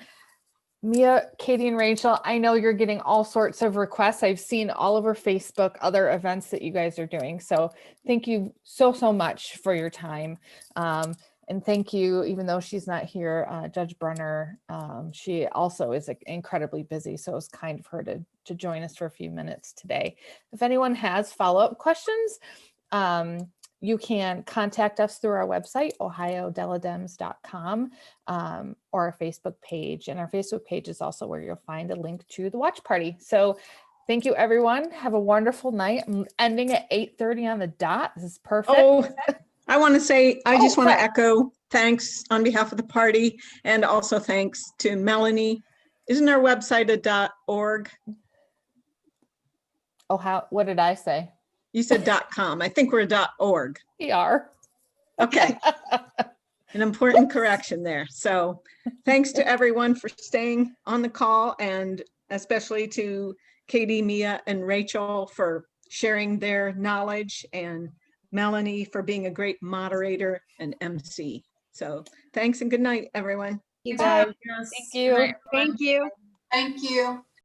Speaker 1: Mia, Katie, and Rachel, I know you're getting all sorts of requests. I've seen all over Facebook other events that you guys are doing. So thank you so much for your time. And thank you, even though she's not here, Judge Brunner, she also is incredibly busy. So it was kind of her to join us for a few minutes today. If anyone has follow-up questions, you can contact us through our website, ohiodeladems.com, or our Facebook page. And our Facebook page is also where you'll find a link to the watch party. So thank you, everyone. Have a wonderful night. I'm ending at 8:30 on the dot. This is perfect.
Speaker 5: Oh, I want to say, I just want to echo thanks on behalf of the party, and also thanks to Melanie. Isn't our website a .org?
Speaker 1: Oh, what did I say?
Speaker 5: You said .com. I think we're a .org.
Speaker 1: We are.
Speaker 5: Okay. An important correction there. So thanks to everyone for staying on the call, and especially to Katie, Mia, and Rachel for sharing their knowledge, and Melanie for being a great moderator and MC. So thanks and good night, everyone.
Speaker 2: You guys.
Speaker 1: Thank you.
Speaker 4: Thank you.
Speaker 6: Thank you.